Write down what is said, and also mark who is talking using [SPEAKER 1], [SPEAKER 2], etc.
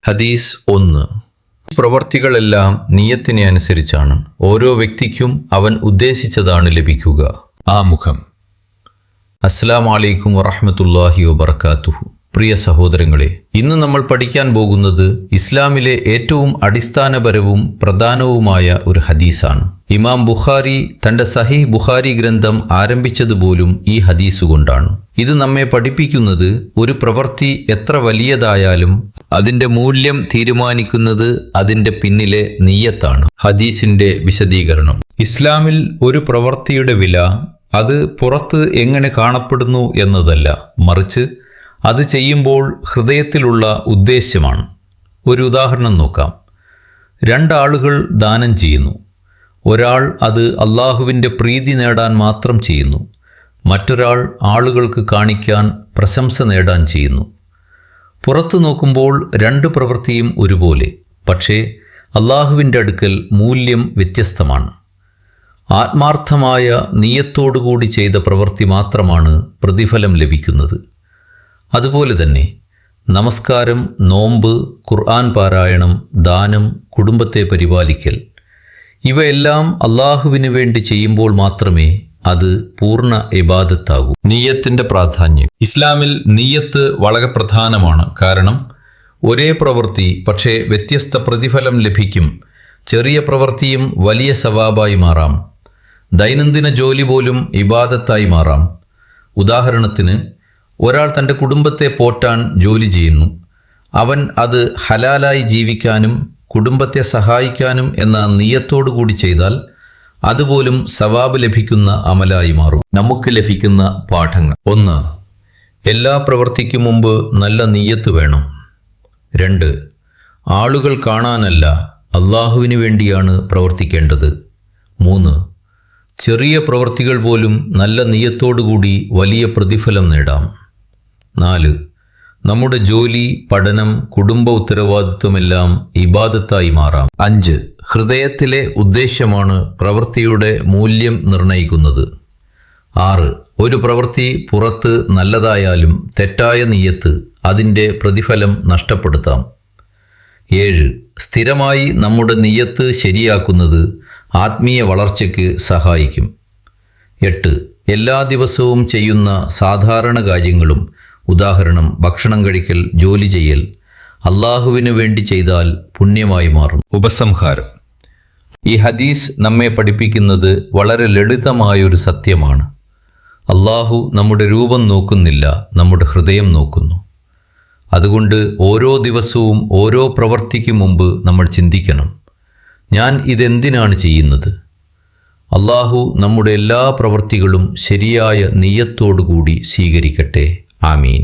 [SPEAKER 1] ഹദീസ് 1. പ്രവർത്തികളെല്ലാം നിയ്യത്തിനെ അനുസരിച്ചാണ്. ഓരോ വ്യക്തിക്കും അവൻ ഉദ്ദേശിച്ചതാണ് ലഭിക്കുക. ആമുഖം. അസ്സലാമു അലൈക്കും വറഹ്മത്തുള്ളാഹി വബറകാതുഹു. പ്രിയ സഹോദരങ്ങളെ, ഇന്ന് നമ്മൾ പഠിക്കാൻ പോകുന്നത് ഇസ്ലാമിലെ ഏറ്റവും അടിസ്ഥാനപരവും പ്രധാനവുമായ ഒരു ഹദീസാണ്. ഇമാം ബുഖാരി തൻ്റെ സഹീഹ് ബുഖാരി ഗ്രന്ഥം ആരംഭിച്ചതുപോലും ഈ ഹദീസ് കൊണ്ടാണ്. ഇത് നമ്മെ പഠിപ്പിക്കുന്നത് ഒരു പ്രവൃത്തി എത്ര വലിയതായാലും അതിൻ്റെ മൂല്യം തീരുമാനിക്കുന്നത് അതിൻ്റെ പിന്നിലെ നിയ്യത്താണ്. ഹദീസിൻ്റെ വിശദീകരണം. ഇസ്ലാമിൽ ഒരു പ്രവൃത്തിയുടെ വില അത് പുറത്ത് എങ്ങനെ കാണപ്പെടുന്നു എന്നതല്ല, മറിച്ച് അത് ചെയ്യുമ്പോൾ ഹൃദയത്തിലുള്ള ഉദ്ദേശ്യമാണ്. ഒരു ഉദാഹരണം നോക്കാം. രണ്ടാളുകൾ ദാനം ചെയ്യുന്നു. ഒരാൾ അത് അള്ളാഹുവിൻ്റെ പ്രീതി നേടാൻ മാത്രം ചെയ്യുന്നു. മറ്റൊരാൾ ആളുകൾക്ക് കാണിക്കാൻ പ്രശംസ നേടാൻ ചെയ്യുന്നു. പുറത്തു നോക്കുമ്പോൾ രണ്ട് പ്രവൃത്തിയും ഒരുപോലെ, പക്ഷേ അള്ളാഹുവിൻ്റെ അടുക്കൽ മൂല്യം വ്യത്യസ്തമാണ്. ആത്മാർത്ഥമായ നിയ്യത്തോടുകൂടി ചെയ്ത പ്രവൃത്തി മാത്രമാണ് പ്രതിഫലം ലഭിക്കുന്നത്. അതുപോലെ തന്നെ നമസ്കാരം, നോമ്പ്, ഖുർആൻ പാരായണം, ദാനം, കുടുംബത്തെ പരിപാലിക്കൽ, ഇവയെല്ലാം അള്ളാഹുവിന് വേണ്ടി ചെയ്യുമ്പോൾ മാത്രമേ അത് പൂർണ്ണ ഇബാദത്താകൂ. നിയ്യത്തിൻ്റെ പ്രാധാന്യം. ഇസ്ലാമിൽ നിയ്യത്ത് വളരെ പ്രധാനമാണ്. കാരണം ഒരേ പ്രവൃത്തി പക്ഷേ വ്യത്യസ്ത പ്രതിഫലം ലഭിക്കും. ചെറിയ പ്രവൃത്തിയും വലിയ സവാബായി മാറാം. ദൈനംദിന ജോലി പോലും ഇബാദത്തായി മാറാം. ഉദാഹരണത്തിന്, ഒരാൾ തൻ്റെ കുടുംബത്തെ പോറ്റാൻ ജോലി ചെയ്യുന്നു. അവൻ അത് ഹലാലായി ജീവിക്കാനും കുടുംബത്തെ സഹായിക്കാനും എന്ന നിയ്യത്തോടു കൂടി ചെയ്താൽ അതുപോലും സവാബ് ലഭിക്കുന്ന അമലായി മാറും. നമുക്ക് ലഭിക്കുന്ന പാഠങ്ങൾ. 1. എല്ലാ പ്രവൃത്തിക്കും മുമ്പ് നല്ല നിയ്യത്ത് വേണം. 2. ആളുകൾ കാണാനല്ല, അള്ളാഹുവിന് വേണ്ടിയാണ് പ്രവർത്തിക്കേണ്ടത്. 3. ചെറിയ പ്രവൃത്തികൾ പോലും നല്ല നിയ്യത്തോടുകൂടി വലിയ പ്രതിഫലം നേടാം. 4. നമ്മുടെ ജോലി, പഠനം, കുടുംബ ഉത്തരവാദിത്വമെല്ലാം ഇബാദത്തായി മാറാം. 5. ഹൃദയത്തിലെ ഉദ്ദേശ്യമാണ് പ്രവൃത്തിയുടെ മൂല്യം നിർണയിക്കുന്നത്. 6. ഒരു പ്രവൃത്തി പുറത്ത് നല്ലതായാലും തെറ്റായ നിയ്യത്ത് അതിൻ്റെ പ്രതിഫലം നഷ്ടപ്പെടുത്താം. 7. സ്ഥിരമായി നമ്മുടെ നിയ്യത്ത് ശരിയാക്കുന്നത് ആത്മീയ വളർച്ചയ്ക്ക് സഹായിക്കും. 8. എല്ലാ ദിവസവും ചെയ്യുന്ന സാധാരണ കാര്യങ്ങളും, ഉദാഹരണം ഭക്ഷണം കഴിക്കൽ, ജോലി ചെയ്യൽ, അള്ളാഹുവിന് വേണ്ടി ചെയ്താൽ പുണ്യമായി മാറും. ഉപസംഹാരം. ഈ ഹദീസ് നമ്മെ പഠിപ്പിക്കുന്നത് വളരെ ലളിതമായൊരു സത്യമാണ്. അള്ളാഹു നമ്മുടെ രൂപം നോക്കുന്നില്ല, നമ്മുടെ ഹൃദയം നോക്കുന്നു. അതുകൊണ്ട് ഓരോ ദിവസവും ഓരോ പ്രവൃത്തിക്ക് മുമ്പ് നമ്മൾ ചിന്തിക്കണം, ഞാൻ ഇതെന്തിനാണ് ചെയ്യുന്നത്? അള്ളാഹു നമ്മുടെ എല്ലാ പ്രവൃത്തികളും ശരിയായ നിയ്യത്തോടുകൂടി സ്വീകരിക്കട്ടെ. ആമീൻ.